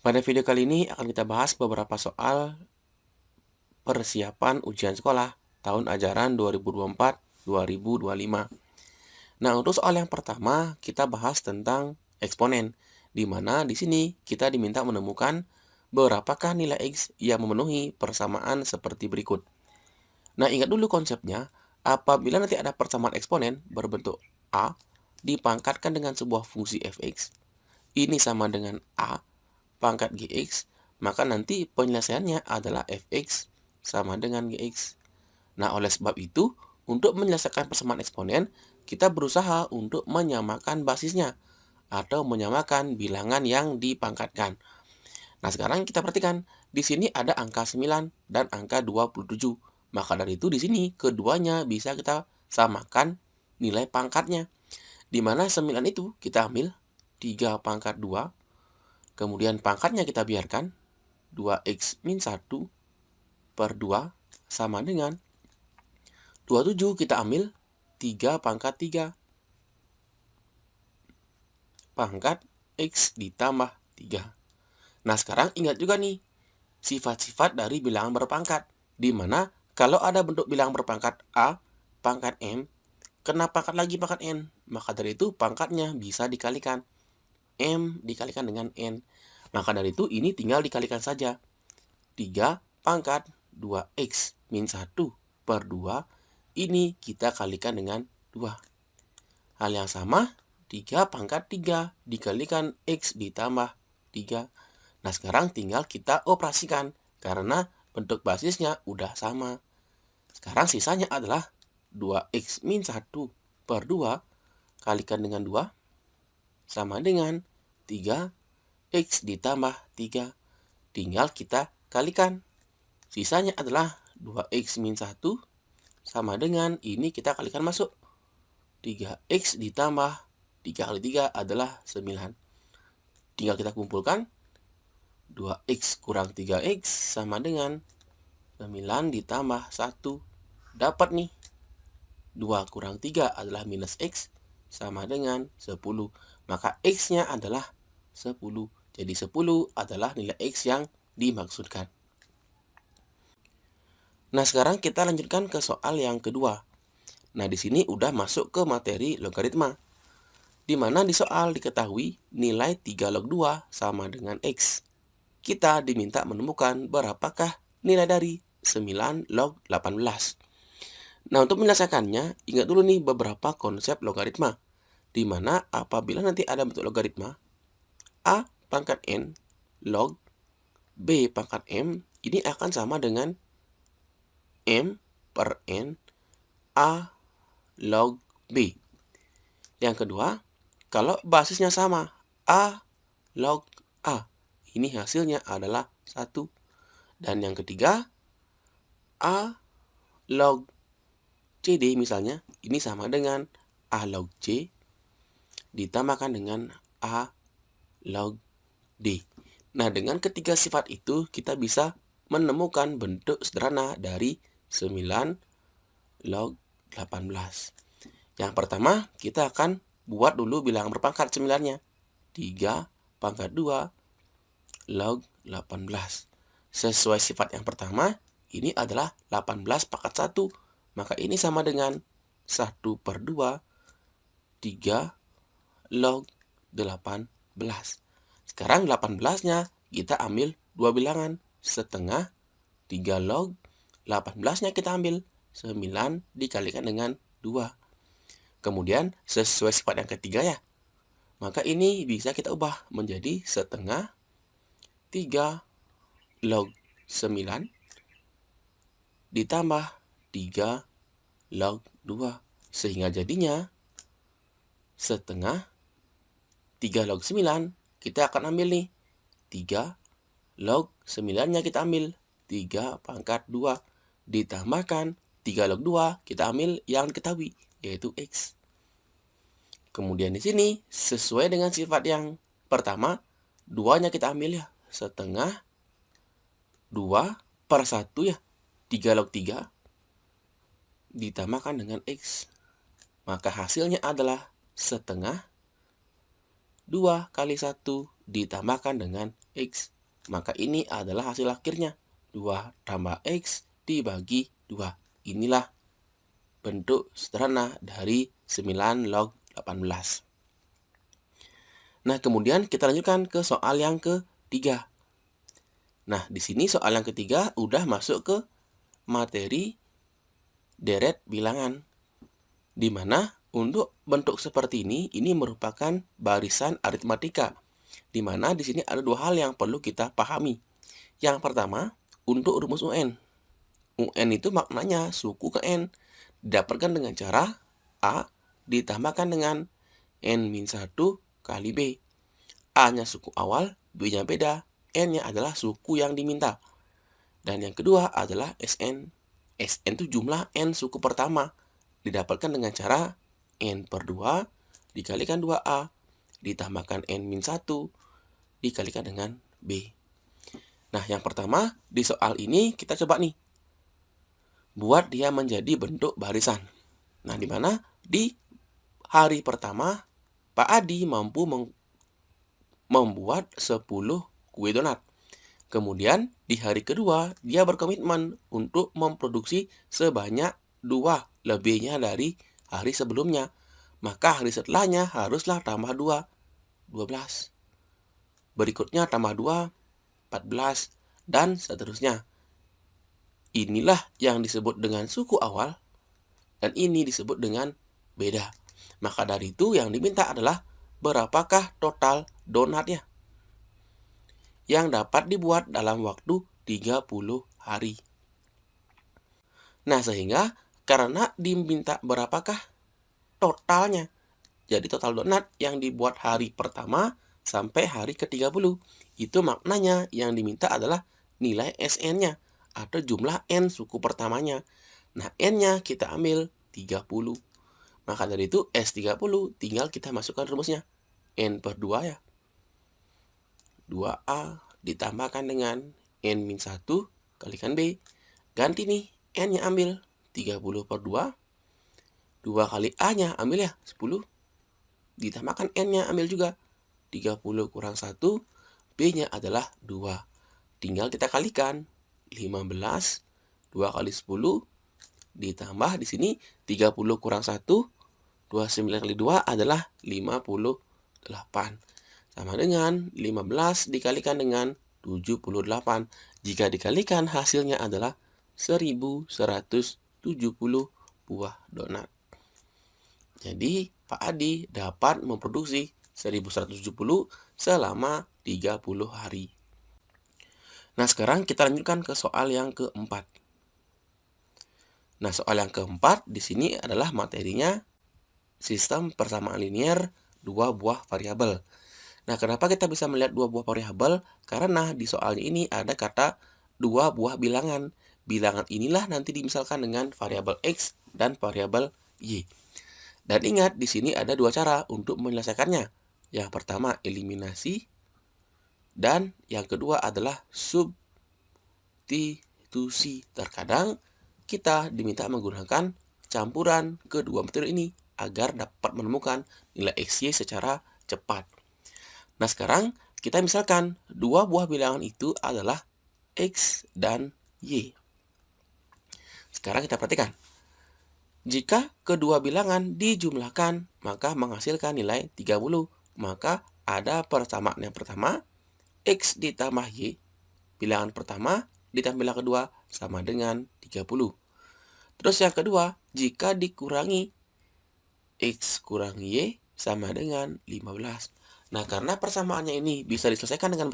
Pada video kali ini akan kita bahas beberapa soal persiapan ujian sekolah tahun ajaran 2024-2025. Nah, untuk soal yang pertama kita bahas tentang eksponen, di mana di sini kita diminta menemukan berapakah nilai X yang memenuhi persamaan seperti berikut. Nah, ingat dulu konsepnya, apabila nanti ada persamaan eksponen berbentuk A dipangkatkan dengan sebuah fungsi fx, ini sama dengan A pangkat gx, maka nanti penyelesaiannya adalah fx sama dengan gx. Nah, oleh sebab itu, untuk menyelesaikan persamaan eksponen, kita berusaha untuk menyamakan basisnya atau menyamakan bilangan yang dipangkatkan. Nah, sekarang kita perhatikan, di sini ada angka 9 dan angka 27. Maka dari itu di sini keduanya bisa kita samakan nilai pangkatnya. Di mana 9 itu kita ambil 3 pangkat 2, kemudian pangkatnya kita biarkan 2x min 1 per 2 sama dengan 27 kita ambil 3 pangkat 3 pangkat x ditambah 3. Nah, sekarang ingat juga nih sifat-sifat dari bilangan berpangkat, di mana kalau ada bentuk bilangan berpangkat A pangkat M, kena pangkat lagi pangkat N, maka dari itu pangkatnya bisa dikalikan. M dikalikan dengan N. Maka dari itu ini tinggal dikalikan saja. 3 pangkat 2x min 1 per 2, ini kita kalikan dengan 2. Hal yang sama, 3 pangkat 3 dikalikan x ditambah 3. Nah, sekarang tinggal kita operasikan, karena bentuk basisnya udah sama. Sekarang sisanya adalah 2x min 1 per 2 kalikan dengan 2 sama dengan 3x ditambah 3. Tinggal kita kalikan. Sisanya adalah 2x min 1 sama dengan, ini kita kalikan masuk. 3x ditambah 3 kali 3 adalah 9. Tinggal kita kumpulkan. 2x kurang 3x sama dengan 9 ditambah 1. Dapat nih. 2 kurang 3 adalah minus x sama dengan 10. Maka x-nya adalah 10. Jadi 10 adalah nilai x yang dimaksudkan. Nah, sekarang kita lanjutkan ke soal yang kedua. Nah, di sini udah masuk ke materi logaritma, di mana di soal diketahui nilai 3 log 2 sama dengan x. Kita diminta menemukan berapakah nilai dari 9 log 18. Nah, untuk menyelesaikannya, ingat dulu nih beberapa konsep logaritma, di mana apabila nanti ada bentuk logaritma, A pangkat N log B pangkat M, ini akan sama dengan M per N A log B. Yang kedua, kalau basisnya sama, A log A, ini hasilnya adalah 1. Dan yang ketiga, A log CD misalnya, ini sama dengan A log C ditambahkan dengan A log D. Nah, dengan ketiga sifat itu kita bisa menemukan bentuk sederhana dari 9 log 18. Yang pertama, kita akan buat dulu bilangan berpangkat 9-nya. 3 pangkat 2 log 18. Sesuai sifat yang pertama, ini adalah 18 pangkat 1. Maka ini sama dengan 1 per 2, 3 log 18. Sekarang 18-nya kita ambil dua bilangan, setengah 3 log 18-nya kita ambil 9 dikalikan dengan 2. Kemudian sesuai sifat yang ketiga ya, maka ini bisa kita ubah menjadi setengah 3 log 9 ditambah 3 log 2. Sehingga jadinya setengah 3 log 9 kita akan ambil nih. 3 log 9-nya kita ambil 3 pangkat 2 ditambahkan 3 log 2 kita ambil yang diketahui yaitu x. Kemudian di sini sesuai dengan sifat yang pertama, 2-nya kita ambil ya, setengah 2 per 1 ya, 3 log 3 ditambahkan dengan x. Maka hasilnya adalah setengah 2 kali 1 ditambahkan dengan X. Maka ini adalah hasil akhirnya. 2 tambah X dibagi 2. Inilah bentuk sederhana dari 9 log 18. Nah, kemudian kita lanjutkan ke soal yang ketiga. Nah, di sini soal yang ketiga udah masuk ke materi deret bilangan. Di mana untuk bentuk seperti ini merupakan barisan aritmatika. Di mana di sini ada dua hal yang perlu kita pahami. Yang pertama, untuk rumus UN. UN itu maknanya suku ke N. Didapatkan dengan cara A ditambahkan dengan N-1 kali B. A-nya suku awal, B-nya beda, N-nya adalah suku yang diminta. Dan yang kedua adalah SN. SN itu jumlah N suku pertama. Didapatkan dengan cara N/2 dikalikan 2A ditambahkan N-1 dikalikan dengan B. Nah, yang pertama di soal ini kita coba nih buat dia menjadi bentuk barisan. Nah, di mana di hari pertama Pak Adi mampu membuat 10 kue donat. Kemudian di hari kedua dia berkomitmen untuk memproduksi sebanyak 2, lebihnya dari hari sebelumnya. Maka hari setelahnya haruslah tambah 2, 12. Berikutnya tambah 2, 14, dan seterusnya. Inilah yang disebut dengan suku awal, dan ini disebut dengan beda. Maka dari itu yang diminta adalah berapakah total donatnya yang dapat dibuat dalam waktu 30 hari. Nah, sehingga karena diminta berapakah totalnya, jadi total donat yang dibuat hari pertama sampai hari ke-30. Itu maknanya yang diminta adalah nilai SN-nya atau jumlah N suku pertamanya. Nah, N-nya kita ambil 30. Maka dari itu S30 tinggal kita masukkan rumusnya. N/2 ya. 2A ditambahkan dengan N-1 kalikan B. Ganti nih, N-nya ambil 30/2. 2 kali A-nya ambil ya, 10. Ditambahkan N-nya ambil juga 30 kurang 1. B-nya adalah 2. Tinggal kita kalikan 15. 2 kali 10 ditambah di sini 30 kurang 1. 29 kali 2 adalah 58. Sama dengan 15 dikalikan dengan 78. Jika dikalikan hasilnya adalah 1170 buah donat. Jadi Pak Adi dapat memproduksi 1170 selama 30 hari. Nah, sekarang kita lanjutkan ke soal yang keempat. Nah, soal yang keempat di sini adalah materinya sistem persamaan linear dua buah variabel. Nah, kenapa kita bisa melihat dua buah variabel? Karena di soalnya ini ada kata dua buah bilangan. Bilangan inilah nanti dimisalkan dengan variabel X dan variabel Y. Dan ingat, di sini ada dua cara untuk menyelesaikannya. Yang pertama, eliminasi. Dan yang kedua adalah substitusi. Terkadang kita diminta menggunakan campuran kedua metode ini agar dapat menemukan nilai XY secara cepat. Nah, sekarang kita misalkan dua buah bilangan itu adalah X dan Y. Sekarang kita perhatikan. Jika kedua bilangan dijumlahkan, maka menghasilkan nilai 30. Maka ada persamaan yang pertama, X ditambah Y. Bilangan pertama ditambah bilangan kedua sama dengan 30. Terus yang kedua, jika dikurangi X kurang Y sama dengan 15. Nah, karena persamaannya ini bisa diselesaikan dengan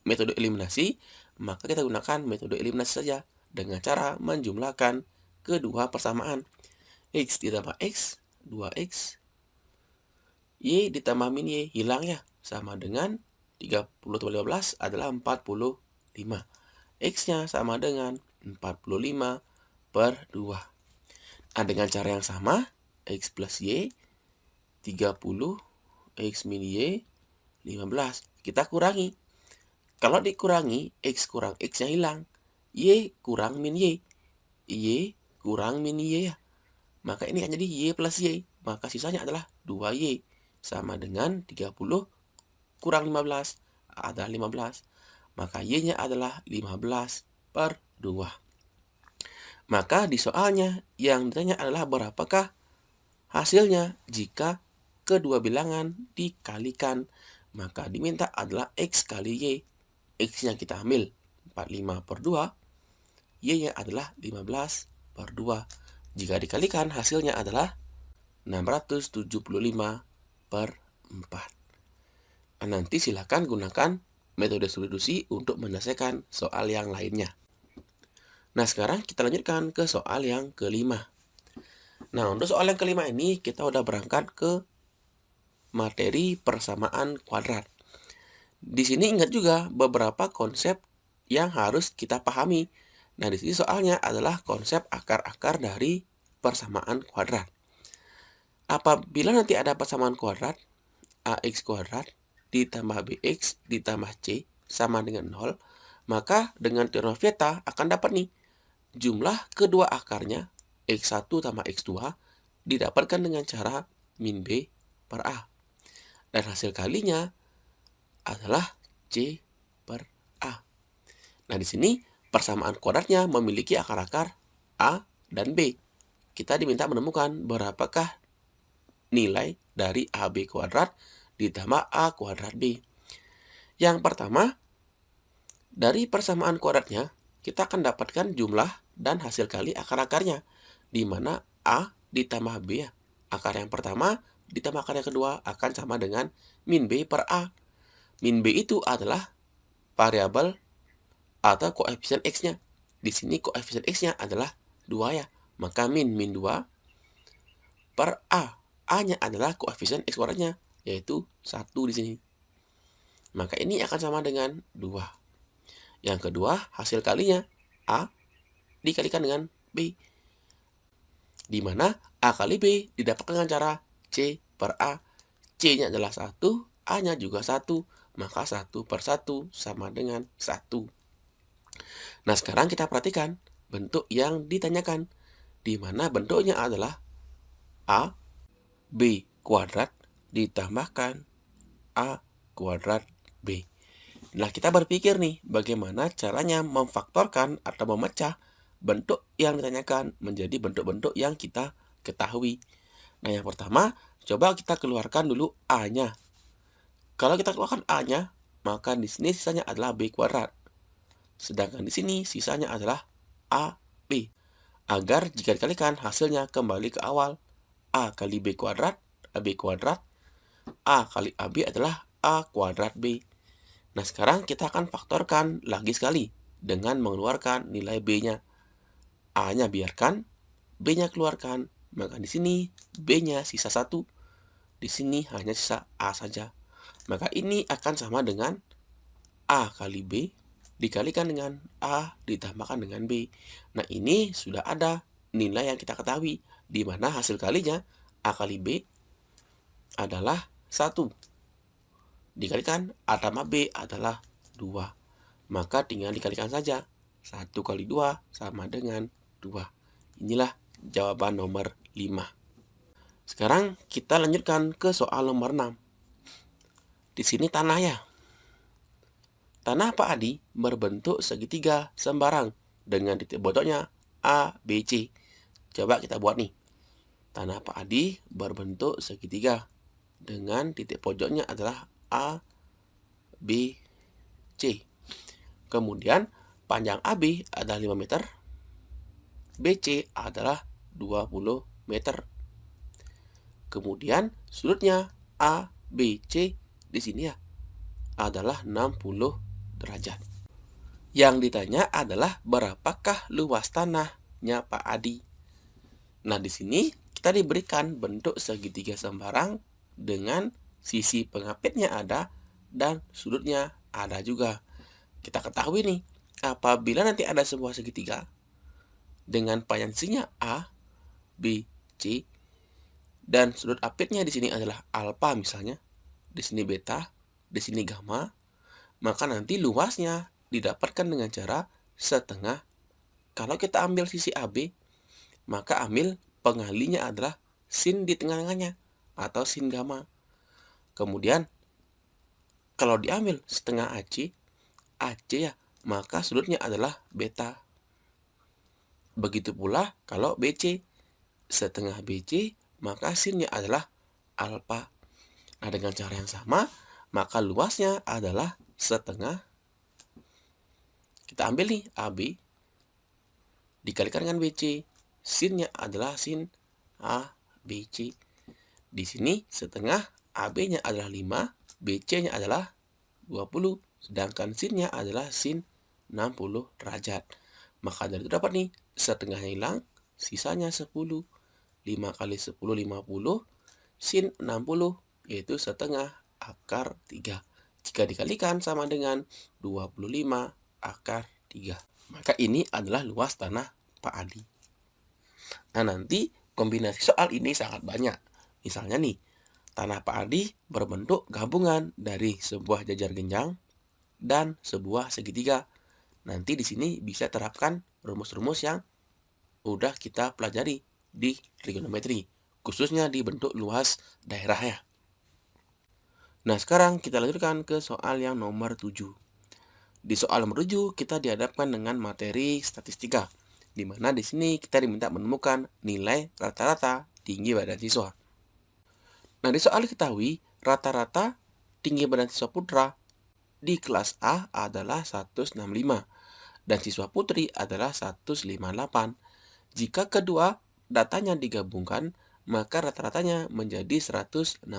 metode eliminasi, maka kita gunakan metode eliminasi saja dengan cara menjumlahkan kedua persamaan. X ditambah X, 2X. Y ditambah min Y, hilang ya. Sama dengan 30 tambah 15 adalah 45. X-nya sama dengan 45/2. Nah, dengan cara yang sama, X plus Y, 30, X min Y, 15. Kita kurangi. Kalau dikurangi, X kurang X-nya hilang. Y kurang min Y. Y kurang min Y ya. Maka ini akan jadi Y plus Y. Maka sisanya adalah 2Y. Sama dengan 30 kurang 15. adalah 15. Maka Y-nya adalah 15/2. Maka di soalnya yang ditanya adalah berapakah hasilnya jika kedua bilangan dikalikan. Maka diminta adalah X kali Y. X-nya kita ambil 45/2. Y-nya adalah 15/2. Jika dikalikan hasilnya adalah 675/4. Nanti silakan gunakan metode substitusi untuk menyelesaikan soal yang lainnya. Nah, sekarang kita lanjutkan ke soal yang kelima. Nah, untuk soal yang kelima ini kita udah berangkat ke materi persamaan kuadrat. Di sini ingat juga beberapa konsep yang harus kita pahami. Nah, di sini soalnya adalah konsep akar-akar dari persamaan kuadrat. Apabila nanti ada persamaan kuadrat, AX kuadrat ditambah BX ditambah C sama dengan 0, maka dengan teorem Vieta akan dapat nih jumlah kedua akarnya X1 tambah X2 didapatkan dengan cara min B per A. Dan hasil kalinya adalah C per A. Nah, di sini persamaan kuadratnya memiliki akar-akar A dan B. Kita diminta menemukan berapakah nilai dari AB kuadrat ditambah A kuadrat B. Yang pertama, dari persamaan kuadratnya, kita akan dapatkan jumlah dan hasil kali akar-akarnya, di mana A ditambah B, akar yang pertama ditambah akar yang kedua akan sama dengan min B per A. Min B itu adalah variabel atau koefisien X-nya. Di sini koefisien X-nya adalah 2 ya, maka min 2 per A. A-nya adalah koefisien X kuadratnya, yaitu 1 di sini. Maka ini akan sama dengan 2. Yang kedua, hasil kalinya A dikalikan dengan B. Di mana A kali B didapatkan dengan cara C per A. C-nya adalah 1, A-nya juga 1. Maka 1/1 sama dengan 1. Nah, sekarang kita perhatikan bentuk yang ditanyakan. Di mana bentuknya adalah A B kuadrat ditambahkan A kuadrat B. Nah, kita berpikir nih, bagaimana caranya memfaktorkan atau memecah bentuk yang ditanyakan menjadi bentuk-bentuk yang kita ketahui. Nah, yang pertama, coba kita keluarkan dulu A-nya. Kalau kita keluarkan A-nya, maka di sini sisanya adalah B kuadrat. Sedangkan di sini sisanya adalah AB. Agar jika dikalikan hasilnya kembali ke awal. A kali B kuadrat, AB kuadrat. A kali AB adalah A kuadrat B. Nah, sekarang kita akan faktorkan lagi sekali dengan mengeluarkan nilai B-nya. A-nya biarkan, B-nya keluarkan. Maka di sini B-nya sisa 1. Di sini hanya sisa A saja. Maka ini akan sama dengan A kali B dikalikan dengan A ditambahkan dengan B. Nah, ini sudah ada nilai yang kita ketahui, di mana hasil kalinya A kali B adalah 1. Dikalikan A tambah B adalah 2. Maka tinggal dikalikan saja. 1 kali 2 sama dengan 2. Inilah jawaban nomor 5. Sekarang kita lanjutkan ke soal nomor 6. Di sini tanah ya. Tanah Pak Adi berbentuk segitiga sembarang dengan titik bodohnya A, B, C. Coba kita buat nih. Tanah Pak Adi berbentuk segitiga dengan titik pojoknya adalah A, B, C. Kemudian panjang AB adalah 5 meter, BC adalah 20 meter. Kemudian sudutnya A, B, C di sini ya adalah 60 derajat. Yang ditanya adalah berapakah luas tanahnya Pak Adi. Nah, di sini kita diberikan bentuk segitiga sembarang dengan sisi pengapitnya ada dan sudutnya ada juga. Kita ketahui nih, apabila nanti ada sebuah segitiga dengan panjang sisinya A, B, C dan sudut apitnya di sini adalah alfa misalnya, di sini beta, di sini gamma, maka nanti luasnya didapatkan dengan cara setengah. Kalau kita ambil sisi AB, maka ambil pengalinya adalah sin di tengah-tengahnya atau sin gamma. Kemudian Kalau diambil setengah AC ya, maka sudutnya adalah beta. Begitu pula kalau BC, setengah BC, maka sinnya adalah alfa. Nah, dengan cara yang sama, maka luasnya adalah setengah. Kita ambil nih AB, dikalikan dengan BC. Sinnya adalah sin ABC. Di sini setengah, AB-nya adalah 5, BC-nya adalah 20, sedangkan sinnya adalah sin 60 derajat. Maka dari itu dapat nih, setengahnya hilang, sisanya 10. 5 kali 10, 50, sin 60, yaitu setengah akar 3. Jika dikalikan sama dengan 25 akar 3. Maka ini adalah luas tanah Pak Adi. Nah, nanti kombinasi soal ini sangat banyak. Misalnya nih, tanah Pak Adi berbentuk gabungan dari sebuah jajar genjang dan sebuah segitiga. Nanti di sini bisa terapkan rumus-rumus yang udah kita pelajari di trigonometri, khususnya di bentuk luas daerahnya. Nah, sekarang kita lanjutkan ke soal yang nomor 7. Di soal nomor 7 kita dihadapkan dengan materi statistika, di mana di sini kita diminta menemukan nilai rata-rata tinggi badan siswa. Nah, di soal diketahui rata-rata tinggi badan siswa putra di kelas A adalah 165 dan siswa putri adalah 158. Jika kedua datanya digabungkan, maka rata-ratanya menjadi 160.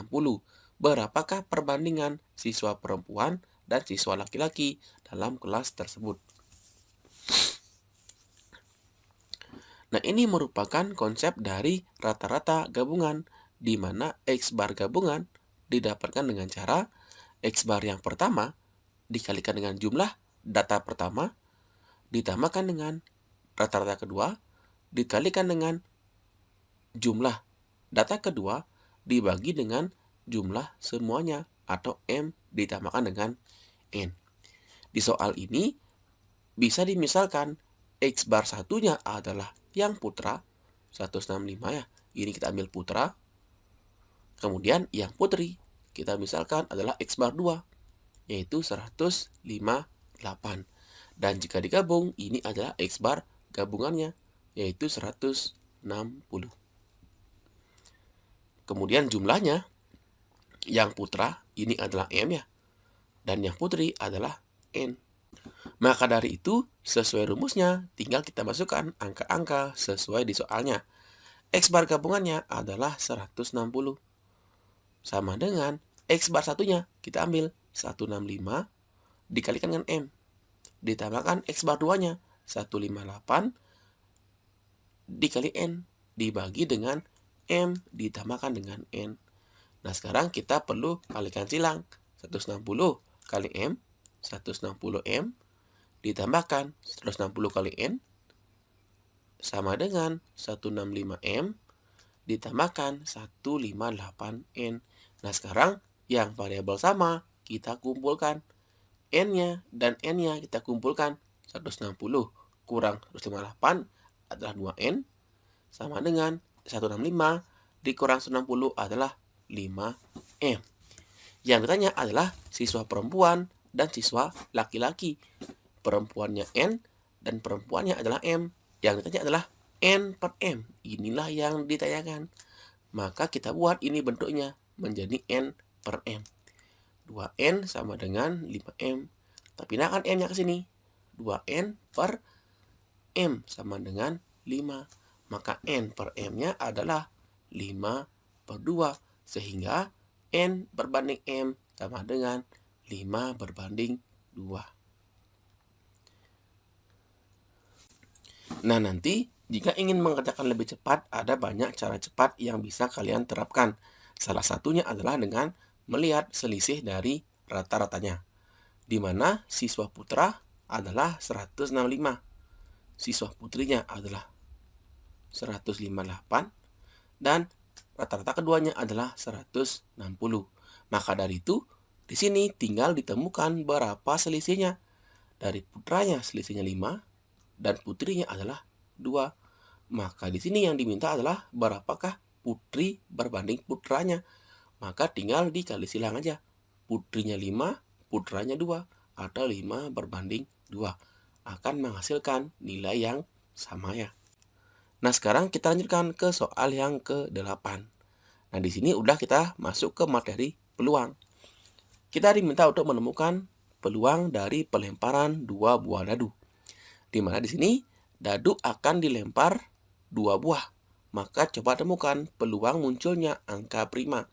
Berapakah perbandingan siswa perempuan dan siswa laki-laki dalam kelas tersebut? Nah, ini merupakan konsep dari rata-rata gabungan, di mana X bar gabungan didapatkan dengan cara X bar yang pertama dikalikan dengan jumlah data pertama, ditambahkan dengan rata-rata kedua, dikalikan dengan jumlah data kedua, dibagi dengan jumlah semuanya, atau M ditambahkan dengan N. Di soal ini, bisa dimisalkan X bar satunya adalah yang putra, 165 ya. Ini kita ambil putra. Kemudian yang putri, kita misalkan adalah X bar 2, yaitu 158. Dan jika digabung, ini adalah X bar gabungannya, yaitu 160. Kemudian jumlahnya, yang putra ini adalah M ya, dan yang putri adalah N. Maka dari itu, sesuai rumusnya, tinggal kita masukkan angka-angka sesuai di soalnya. X bar gabungannya adalah 160. Sama dengan X bar satunya, kita ambil 165 dikalikan dengan M. Ditambahkan X bar 2-nya, 158 dikali N, dibagi dengan M ditambahkan dengan N. Nah, sekarang kita perlu kalikan silang. 160 kali M, 160M, ditambahkan 160 kali N, sama dengan 165M, ditambahkan 158N. Nah, sekarang yang variabel sama, kita kumpulkan. N-nya dan N-nya kita kumpulkan. 160 kurang 158 adalah 2N, sama dengan 165 dikurang 160 adalah 5M. Yang ditanya adalah siswa perempuan dan siswa laki-laki. Perempuannya N dan perempuannya adalah M. Yang ditanya adalah N per M. Inilah yang ditanyakan. Maka kita buat ini bentuknya menjadi N per M. 2N sama dengan 5M. Tapi pindahkan M-nya ke sini. 2N per M sama dengan 5. Maka N per M-nya adalah 5 per 2. Sehingga N berbanding M sama dengan 5 berbanding 2. Nah, nanti jika ingin mengerjakan lebih cepat, ada banyak cara cepat yang bisa kalian terapkan. Salah satunya adalah dengan melihat selisih dari rata-ratanya, di mana siswa putra adalah 165, siswa putrinya adalah 158, dan rata-rata keduanya adalah 160. Maka dari itu, di sini tinggal ditemukan berapa selisihnya. Dari putranya selisihnya 5 dan putrinya adalah 2. Maka di sini yang diminta adalah berapakah putri berbanding putranya. Maka tinggal dikali silang aja. Putrinya 5 putranya 2 atau 5 berbanding 2 akan menghasilkan nilai yang sama ya. Nah, sekarang kita lanjutkan ke soal yang ke-8. Nah, di sini udah kita masuk ke materi peluang. Kita diminta untuk menemukan peluang dari pelemparan 2 buah dadu. Di mana di sini dadu akan dilempar 2 buah. Maka coba temukan peluang munculnya angka prima.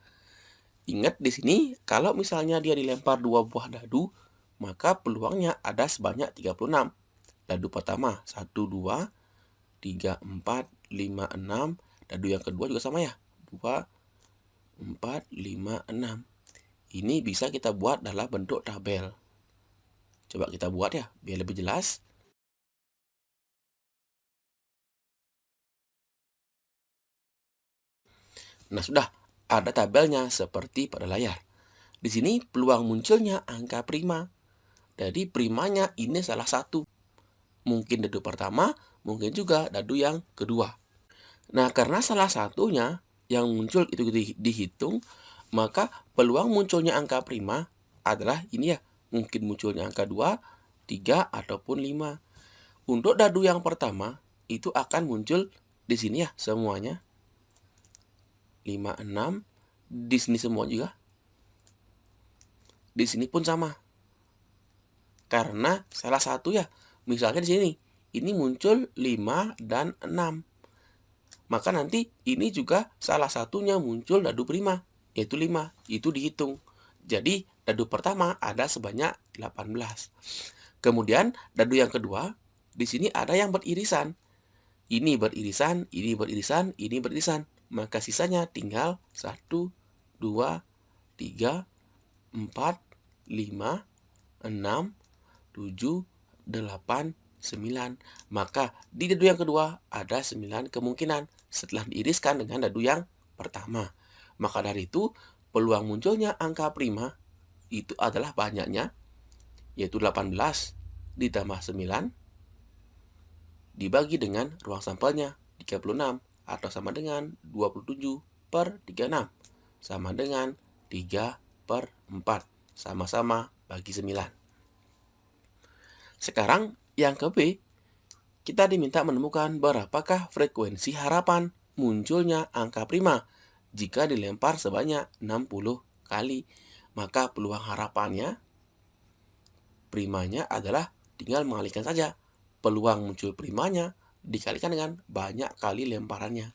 Ingat di sini kalau misalnya dia dilempar 2 buah dadu, maka peluangnya ada sebanyak 36. Dadu pertama 1 2 3 4 5 6. Dadu yang kedua juga sama ya. 2 4 5 6. Ini bisa kita buat dalam bentuk tabel. Coba kita buat ya biar lebih jelas. Nah, sudah ada tabelnya seperti pada layar. Di sini peluang munculnya angka prima. Jadi primanya ini salah satu. Mungkin dadu pertama, mungkin juga dadu yang kedua. Nah, karena salah satunya yang muncul itu dihitung, maka peluang munculnya angka prima adalah ini ya. Mungkin munculnya angka 2, 3, ataupun 5. Untuk dadu yang pertama, itu akan muncul di sini ya semuanya. 5, 6. Di sini semua juga. Di sini pun sama. Karena salah satu ya. Misalnya di sini, ini muncul 5 dan 6. Maka nanti ini juga salah satunya muncul dadu prima, yaitu 5. Itu dihitung. Jadi dadu pertama ada sebanyak 18. Kemudian dadu yang kedua, di sini ada yang beririsan. Ini beririsan, ini beririsan, ini beririsan. Maka sisanya tinggal 1, 2, 3, 4, 5, 6, 7, 8, 9. Maka di dadu yang kedua ada 9 kemungkinan setelah diiriskan dengan dadu yang pertama. Maka dari itu peluang munculnya angka prima itu adalah banyaknya, yaitu 18 ditambah 9 dibagi dengan ruang sampelnya 36 atau sama dengan 27/36 sama dengan 3/4 sama-sama bagi 9. Sekarang yang ke B, kita diminta menemukan berapakah frekuensi harapan munculnya angka prima jika dilempar sebanyak 60 kali. Maka peluang harapannya, primanya adalah tinggal mengalihkan saja. Peluang muncul primanya dikalikan dengan banyak kali lemparannya.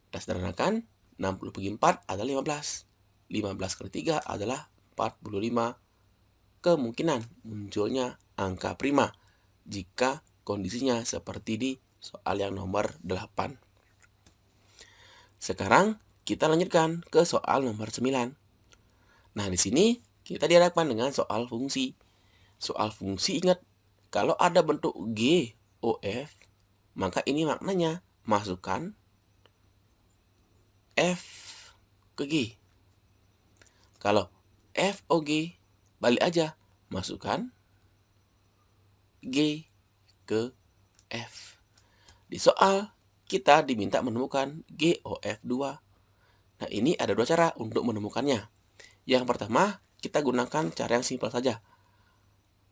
Kita sederhanakan, 60 bagi 4 adalah 15. 15 kali 3 adalah 45. Kemungkinan munculnya angka prima jika kondisinya seperti di soal yang nomor 8. Sekarang kita lanjutkan ke soal nomor 9. Nah, di sini kita dihadapkan dengan soal fungsi. Soal fungsi ingat, kalau ada bentuk G, O, F, maka ini maknanya masukkan F ke G. Kalau F, O, G, balik aja, masukkan G ke F. Di soal, kita diminta menemukan GOF2. Nah, ini ada dua cara untuk menemukannya. Yang pertama, kita gunakan cara yang simpel saja.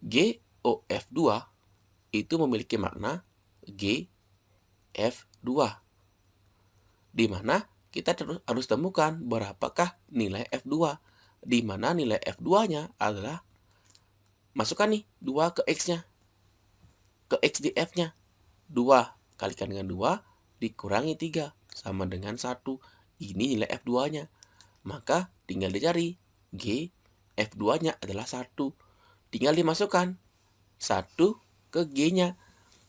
GOF2 itu memiliki makna GF2. Di mana kita harus temukan berapakah nilai F2. Di mana nilai F2-nya adalah, masukkan nih 2 ke X-nya. Ke X di F-nya. 2 kalikan dengan 2 dikurangi 3 sama dengan 1. Ini nilai F2-nya. Maka tinggal dicari. G, F2-nya adalah 1. Tinggal dimasukkan 1 ke G-nya.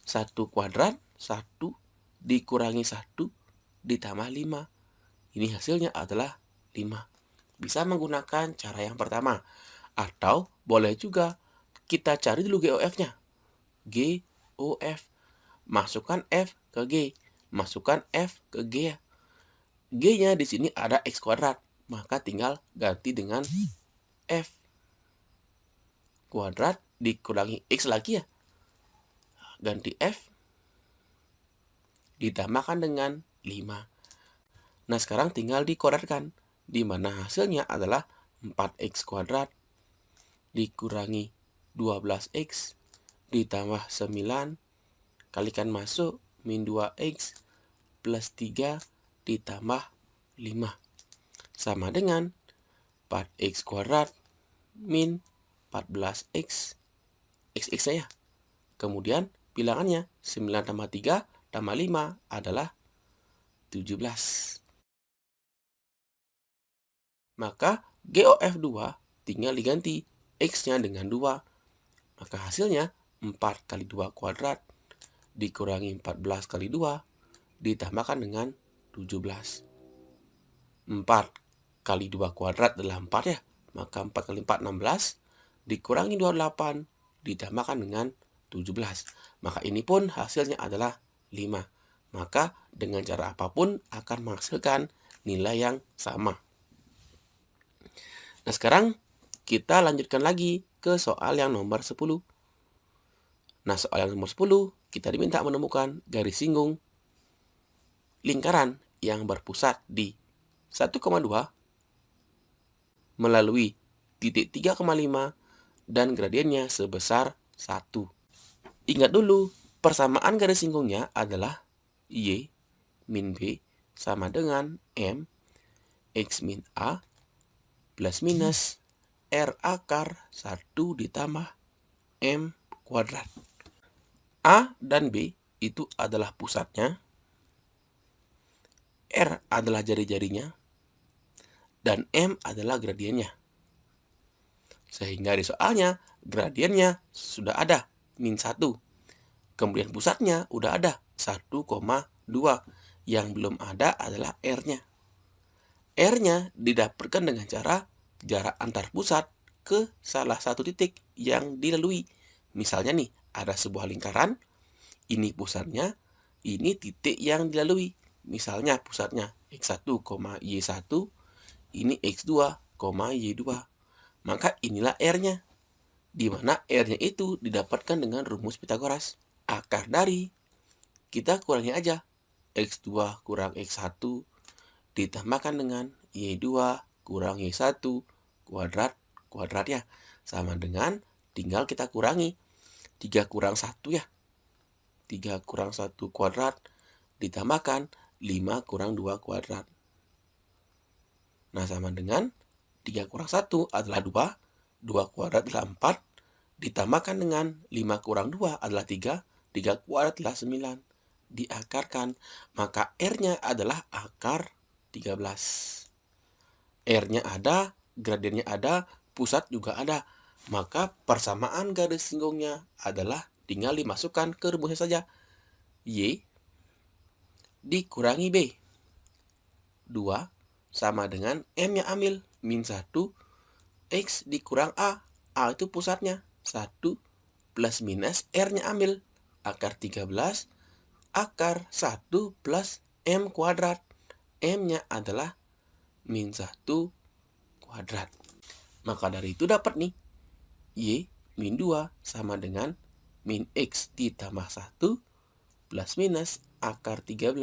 1 kuadrat, 1 dikurangi 1 ditambah 5. Ini hasilnya adalah 5. Bisa menggunakan cara yang pertama. Atau boleh juga kita cari dulu GOF-nya. GOF. Masukkan F ke G. Masukkan F ke G ya. G-nya di sini ada X kuadrat. Maka tinggal ganti dengan F kuadrat dikurangi X lagi ya. Ganti F ditambahkan dengan 5. Nah, sekarang tinggal dikuadratkan. Di mana hasilnya adalah 4X kuadrat dikurangi 12X ditambah 9 kalikan masuk min 2X plus 3 ditambah 5 sama dengan 4X kuadrat min 14X XX saya. Kemudian bilangannya 9 tambah 3 tambah 5 adalah 17. Maka GOF2 tinggal diganti X-nya dengan 2. Maka hasilnya 4 kali 2 kuadrat dikurangi 14 kali 2 ditambahkan dengan 17. 4 kali 2 kuadrat adalah 4 ya. Maka 4 kali 4 16 dikurangi 28 ditambahkan dengan 17. Maka ini pun hasilnya adalah 5. Maka dengan cara apapun akan menghasilkan nilai yang sama. Nah, sekarang kita lanjutkan lagi ke soal yang nomor 10. Nah, soal yang nomor 10, kita diminta menemukan garis singgung lingkaran yang berpusat di 1,2 melalui titik 3,5 dan gradiennya sebesar 1. Ingat dulu, persamaan garis singgungnya adalah Y min B sama dengan M X min A plus minus R akar 1 ditambah M kuadrat. A dan B itu adalah pusatnya, R adalah jari-jarinya, dan M adalah gradiennya. Sehingga di soalnya gradiennya sudah ada, min 1. Kemudian pusatnya udah ada, 1,2. Yang belum ada adalah R-nya. R-nya didapatkan dengan cara jarak antar pusat ke salah satu titik yang dilalui. Misalnya nih, ada sebuah lingkaran, ini pusatnya, ini titik yang dilalui. Misalnya pusatnya X1, Y1, ini X2, Y2. Maka inilah R-nya, di mana R-nya itu didapatkan dengan rumus Pitagoras. Akar dari, kita kurangi aja, X2 kurang X1 ditambahkan dengan Y2 kurang Y1 kuadratnya. Sama dengan, tinggal kita kurangi, 3 kurang 1 ya. 3 kurang 1 kuadrat ditambahkan 5 kurang 2 kuadrat. Nah, sama dengan 3 kurang 1 adalah 2, 2 kuadrat adalah 4, ditambahkan dengan 5 kurang 2 adalah 3, 3 kuadrat adalah 9, diakarkan, maka R-nya adalah akar 13. R-nya ada, gradiennya ada, pusat juga ada, maka persamaan garis singgungnya adalah tinggal dimasukkan ke rumusnya saja. Y dikurangi B. 2 sama dengan M-nya ambil, min 1, X dikurang A. A itu pusatnya, 1 plus minus R-nya ambil, akar 13, akar 1 plus M kuadrat. M-nya adalah min 1 kuadrat. Maka dari itu dapat nih, Y min 2 sama dengan min X ditambah 1 plus minus akar 13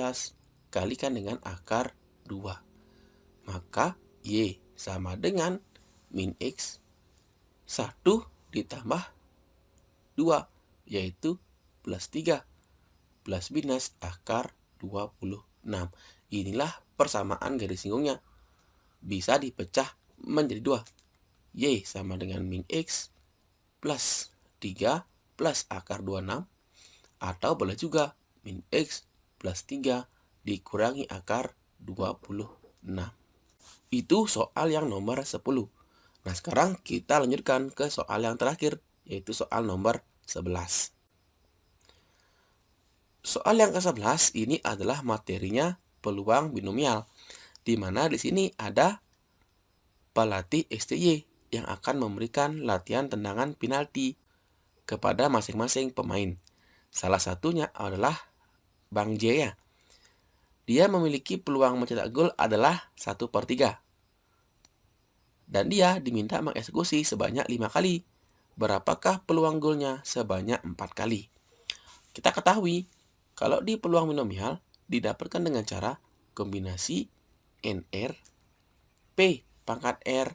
kalikan dengan akar 2. Maka Y sama dengan min X 1 ditambah 2, yaitu plus 3 plus minus akar 26. Inilah persamaan garis singgungnya. Bisa dipecah menjadi 2. Y sama dengan min X plus 3 plus akar 26. Atau boleh juga min X plus 3 dikurangi akar 26. Itu soal yang nomor 10. Nah, sekarang kita lanjutkan ke soal yang terakhir, yaitu soal nomor 11. Soal yang ke-11 ini adalah materinya peluang binomial, di mana di sini ada pelatih STY yang akan memberikan latihan tendangan penalti kepada masing-masing pemain. Salah satunya adalah Bang J ya. Dia memiliki peluang mencetak gol adalah 1/3. Dan dia diminta mengeksekusi sebanyak 5 kali. Berapakah peluang golnya? Sebanyak 4 kali. Kita ketahui, kalau di peluang binomial didapatkan dengan cara kombinasi NR, P pangkat R,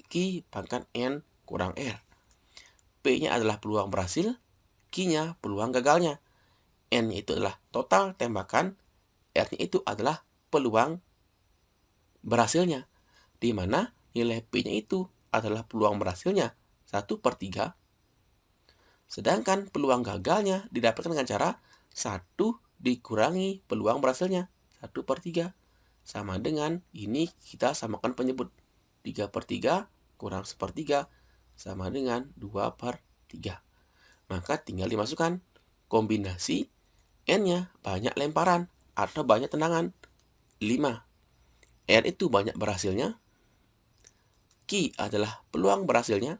Q pangkat N kurang R. P-nya adalah peluang berhasil, Q-nya peluang gagalnya. N-nya itu adalah total tembakan, R-nya itu adalah peluang berhasilnya. Di mana nilai P-nya itu adalah peluang berhasilnya 1/3. Sedangkan peluang gagalnya didapatkan dengan cara 1 dikurangi peluang berhasilnya 1/3. Sama dengan ini kita samakan penyebut. 3/3 kurang 1/3 sama dengan 2/3. Maka tinggal dimasukkan kombinasi N-nya banyak lemparan atau banyak tendangan 5. R itu banyak berhasilnya, Q adalah peluang berhasilnya,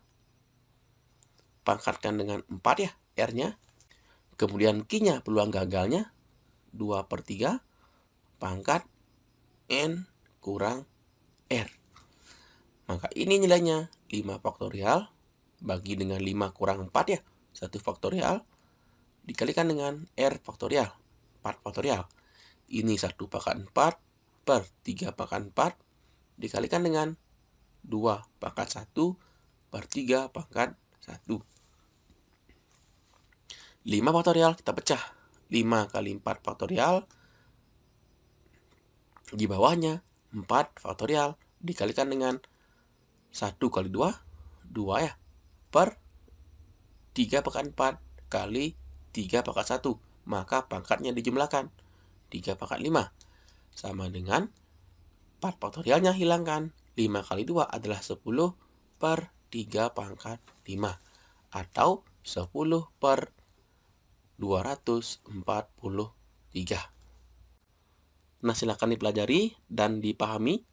pangkatkan dengan 4 ya R-nya. Kemudian Q-nya peluang gagalnya 2/3 pangkat N kurang R. Maka ini nilainya 5 faktorial bagi dengan 5 kurang 4 ya, 1 faktorial dikalikan dengan R faktorial, 4 faktorial. Ini 1 pangkat 4 per 3 pangkat 4 dikalikan dengan 2 pangkat 1 per 3 pangkat 1. 5 faktorial kita pecah. 5 kali 4 faktorial. Di bawahnya 4 faktorial dikalikan dengan 1 kali 2, 2 ya, per 3 pangkat 4 kali 3 pangkat 1. Maka pangkatnya dijumlahkan. 3 pangkat 5 sama dengan 4 faktorialnya hilangkan. 5 kali 2 adalah 10 per 3 pangkat 5. Atau 10 per 243. Nah, silakan dipelajari dan dipahami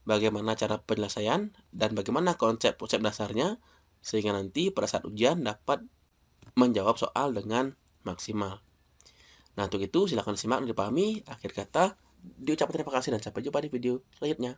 bagaimana cara penyelesaian dan bagaimana konsep-konsep dasarnya sehingga nanti pada saat ujian dapat menjawab soal dengan maksimal. Nah, untuk itu silakan simak dan dipahami. Akhir kata, diucapkan terima kasih dan sampai jumpa di video selanjutnya.